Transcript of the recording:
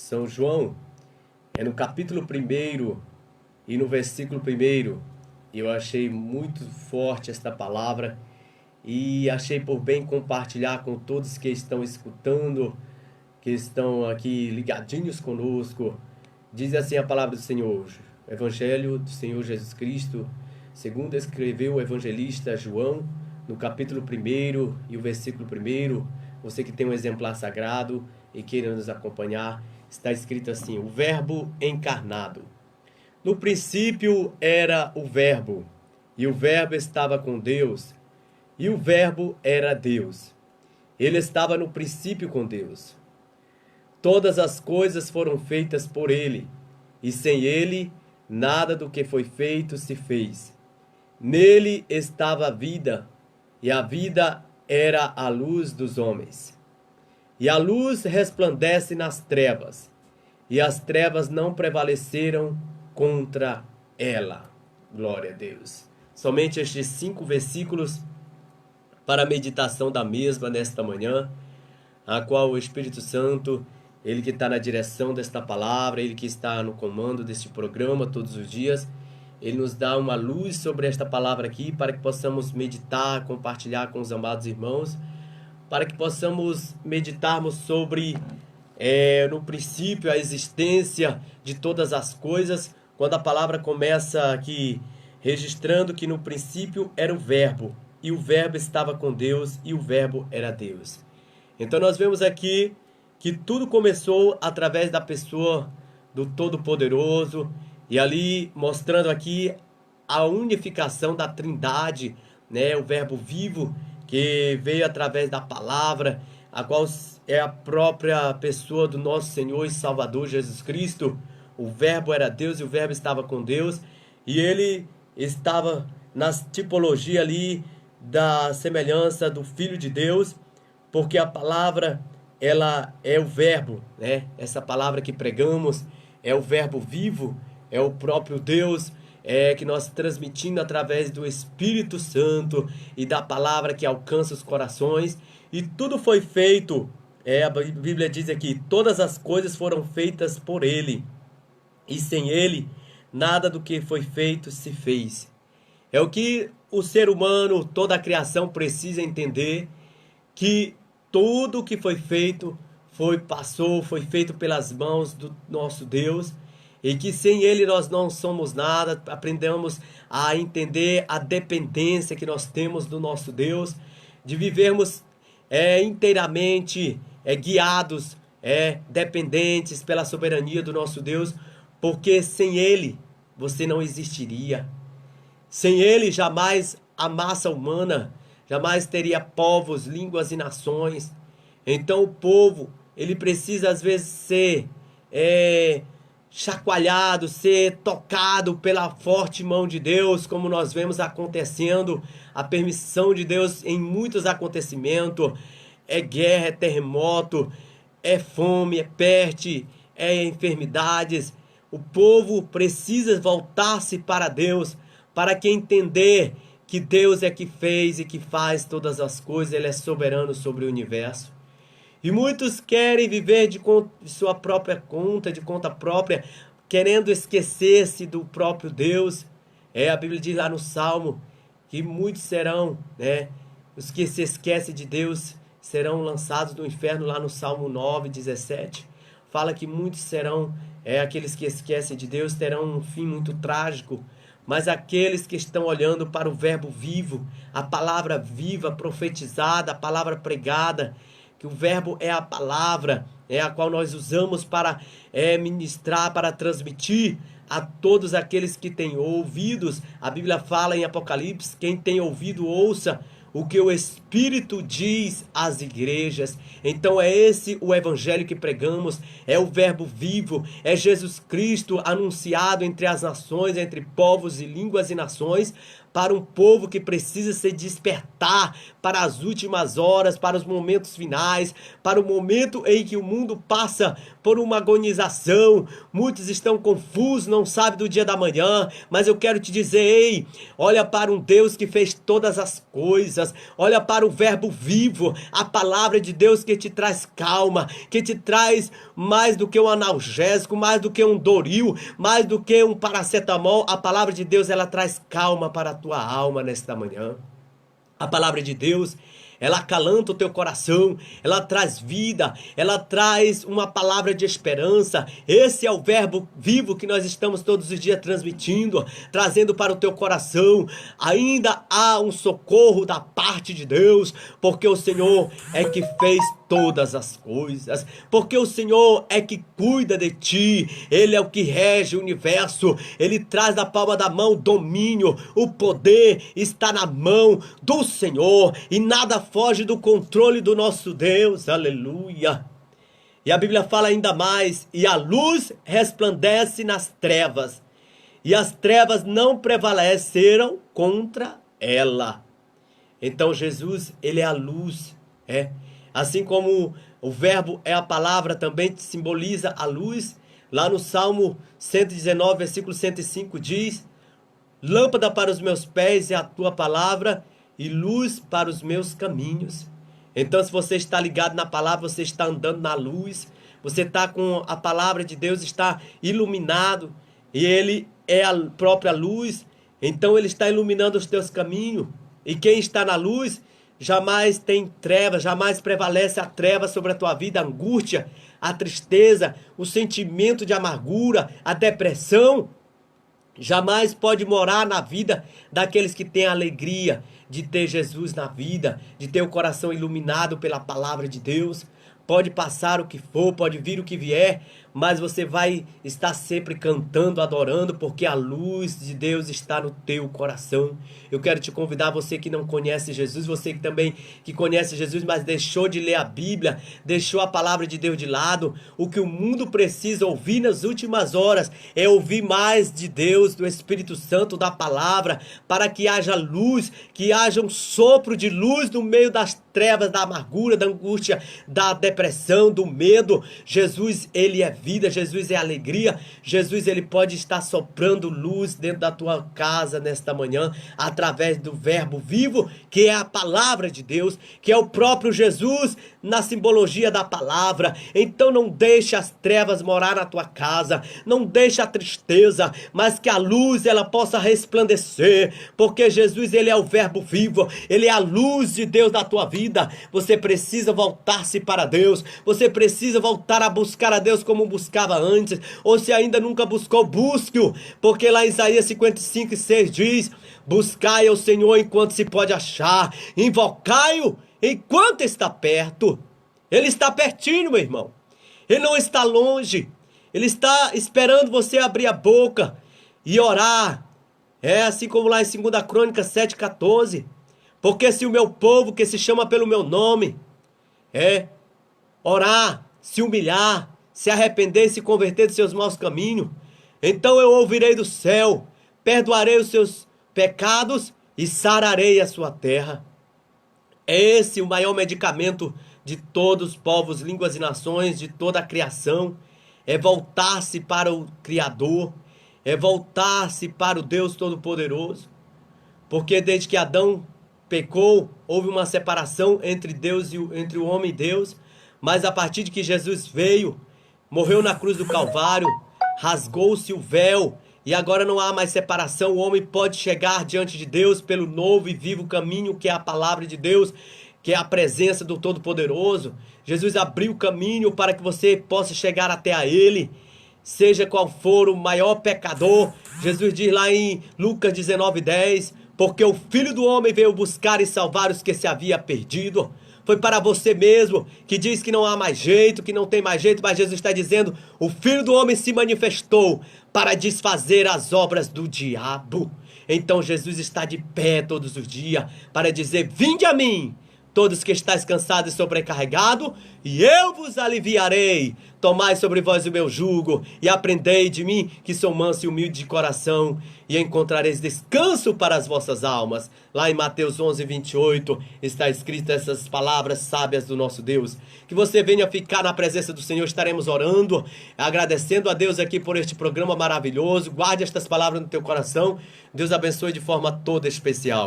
São João, é no capítulo 1 e no versículo 1. Eu achei muito forte esta palavra e achei por bem compartilhar com todos que estão escutando, que estão aqui ligadinhos conosco. Diz assim a palavra do Senhor, Evangelho do Senhor Jesus Cristo, segundo escreveu o evangelista João, no capítulo 1 e o versículo 1. Você que tem um exemplar sagrado e queira nos acompanhar, está escrito assim: o Verbo encarnado. No princípio era o Verbo, e o Verbo estava com Deus, e o Verbo era Deus. Ele estava no princípio com Deus. Todas as coisas foram feitas por ele, e sem ele, nada do que foi feito se fez. Nele estava a vida, e a vida era a luz dos homens. E a luz resplandece nas trevas, e as trevas não prevaleceram contra ela. Glória a Deus. Somente estes 5 versículos para a meditação da mesma nesta manhã, a qual o Espírito Santo, ele que está na direção desta palavra, ele que está no comando deste programa todos os dias, ele nos dá uma luz sobre esta palavra aqui para que possamos meditar, compartilhar com os amados irmãos, para que possamos meditarmos sobre, no princípio, a existência de todas as coisas, quando a palavra começa aqui registrando que no princípio era o Verbo, e o Verbo estava com Deus, e o Verbo era Deus. Então nós vemos aqui que tudo começou através da pessoa do Todo-Poderoso, e ali mostrando aqui a unificação da Trindade, né? O Verbo vivo que veio através da palavra, a qual é a própria pessoa do nosso Senhor e Salvador Jesus Cristo. O Verbo era Deus e o Verbo estava com Deus, e ele estava na tipologia ali da semelhança do Filho de Deus, porque a palavra, ela é o Verbo, né? Essa palavra que pregamos é o Verbo vivo, é o próprio Deus, que nós transmitindo através do Espírito Santo e da palavra que alcança os corações. E tudo foi feito, a Bíblia diz aqui, todas as coisas foram feitas por ele, e sem ele, nada do que foi feito se fez. É o que o ser humano, toda a criação precisa entender, que tudo o que foi feito, foi feito pelas mãos do nosso Deus, e que sem ele nós não somos nada. Aprendamos a entender a dependência que nós temos do nosso Deus, de vivermos inteiramente guiados, dependentes pela soberania do nosso Deus, porque sem ele você não existiria. Sem ele jamais a massa humana, jamais teria povos, línguas e nações. Então o povo, ele precisa às vezes ser chacoalhado, ser tocado pela forte mão de Deus, como nós vemos acontecendo, a permissão de Deus em muitos acontecimentos, guerra, terremoto, fome, peste, enfermidades. O povo precisa voltar-se para Deus, para que entender que Deus é que fez e que faz todas as coisas, ele é soberano sobre o universo. E muitos querem viver de sua própria conta, de conta própria, querendo esquecer-se do próprio Deus. A Bíblia diz lá no Salmo que muitos serão, os que se esquecem de Deus serão lançados no inferno, lá no Salmo 9:17. Fala que muitos serão, aqueles que esquecem de Deus terão um fim muito trágico. Mas aqueles que estão olhando para o Verbo vivo, a palavra viva, profetizada, a palavra pregada, que o Verbo é a palavra, a qual nós usamos para ministrar, para transmitir a todos aqueles que têm ouvidos. A Bíblia fala em Apocalipse, quem tem ouvido, ouça o que o Espírito diz às igrejas. Então é esse o evangelho que pregamos, é o Verbo vivo, é Jesus Cristo anunciado entre as nações, entre povos e línguas e nações, para um povo que precisa se despertar para as últimas horas, para os momentos finais, para o momento em que o mundo passa por uma agonização. Muitos estão confusos, não sabem do dia da manhã, mas eu quero te dizer, ei, olha para um Deus que fez todas as coisas, olha para o verbo vivo, a palavra de Deus que te traz calma, que te traz mais do que um analgésico, mais do que um Doril, mais do que um paracetamol. A palavra de Deus, ela traz calma para a tua alma nesta manhã. A palavra de Deus, ela acalanta o teu coração, ela traz vida, ela traz uma palavra de esperança. Esse é o verbo vivo que nós estamos todos os dias transmitindo, trazendo para o teu coração. Ainda há um socorro da parte de Deus, porque o Senhor é que fez todas as coisas, porque o Senhor é que cuida de ti, Ele é o que rege o universo, Ele traz da palma da mão o domínio, o poder está na mão do Senhor, e nada foge do controle do nosso Deus, aleluia. E a Bíblia fala ainda mais, e a luz resplandece nas trevas, e as trevas não prevaleceram contra ela. Então Jesus, Ele é a luz, assim como o verbo é a palavra, também simboliza a luz. Lá no Salmo 119, versículo 105 diz: lâmpada para os meus pés é a tua palavra e luz para os meus caminhos. Então, se você está ligado na palavra, você está andando na luz, você está com a palavra de Deus, está iluminado, e Ele é a própria luz, então Ele está iluminando os teus caminhos. E quem está na luz jamais tem trevas, jamais prevalece a treva sobre a tua vida, a angústia, a tristeza, o sentimento de amargura, a depressão, jamais pode morar na vida daqueles que têm a alegria de ter Jesus na vida, de ter o coração iluminado pela palavra de Deus. Pode passar o que for, pode vir o que vier, mas você vai estar sempre cantando, adorando, porque a luz de Deus está no teu coração. Eu quero te convidar, você que não conhece Jesus, você que também que conhece Jesus, mas deixou de ler a Bíblia, deixou a palavra de Deus de lado. O que o mundo precisa ouvir nas últimas horas é ouvir mais de Deus, do Espírito Santo, da palavra, para que haja luz, que haja um sopro de luz no meio das trevas, da amargura, da angústia, da depressão, do medo. Jesus, Ele é vida, Jesus é alegria, Jesus, Ele pode estar soprando luz dentro da tua casa nesta manhã, através do verbo vivo, que é a palavra de Deus, que é o próprio Jesus, na simbologia da palavra. Então não deixe as trevas morar na tua casa, não deixe a tristeza, mas que a luz, ela possa resplandecer, porque Jesus, Ele é o verbo vivo, Ele é a luz de Deus na tua vida. Você precisa voltar-se para Deus, você precisa voltar a buscar a Deus como buscava antes, ou se ainda nunca buscou, busque-o, porque lá em Isaías 55:6 diz: buscai ao Senhor enquanto se pode achar, invocai-o enquanto está perto. Ele está pertinho, meu irmão, Ele não está longe, Ele está esperando você abrir a boca e orar. É assim como lá em 2 Crônicas 7:14, porque se o meu povo que se chama pelo meu nome orar, se humilhar, se arrepender e se converter de seus maus caminhos, então eu ouvirei do céu, perdoarei os seus pecados e sararei a sua terra. É esse o maior medicamento de todos os povos, línguas e nações, de toda a criação. É voltar-se para o Criador, é voltar-se para o Deus Todo-Poderoso. Porque desde que Adão pecou, houve uma separação entre Deus entre o homem e Deus, mas a partir de que Jesus veio, morreu na cruz do Calvário, rasgou-se o véu, e agora não há mais separação. O homem pode chegar diante de Deus pelo novo e vivo caminho, que é a palavra de Deus, que é a presença do Todo-Poderoso. Jesus abriu o caminho para que você possa chegar até a Ele, seja qual for o maior pecador. Jesus diz lá em Lucas 19:10, porque o Filho do Homem veio buscar e salvar os que se havia perdido. Foi para você mesmo que diz que não há mais jeito, que não tem mais jeito, mas Jesus está dizendo: o Filho do Homem se manifestou para desfazer as obras do diabo. Então Jesus está de pé todos os dias para dizer: vinde a mim, todos que estáis cansados e sobrecarregados, e eu vos aliviarei. Tomai sobre vós o meu jugo, e aprendei de mim, que sou manso e humilde de coração, e encontrareis descanso para as vossas almas. Lá em Mateus 11, 28, está escrito essas palavras sábias do nosso Deus. Que você venha ficar na presença do Senhor, estaremos orando, agradecendo a Deus aqui por este programa maravilhoso. Guarde estas palavras no teu coração. Deus abençoe de forma toda especial.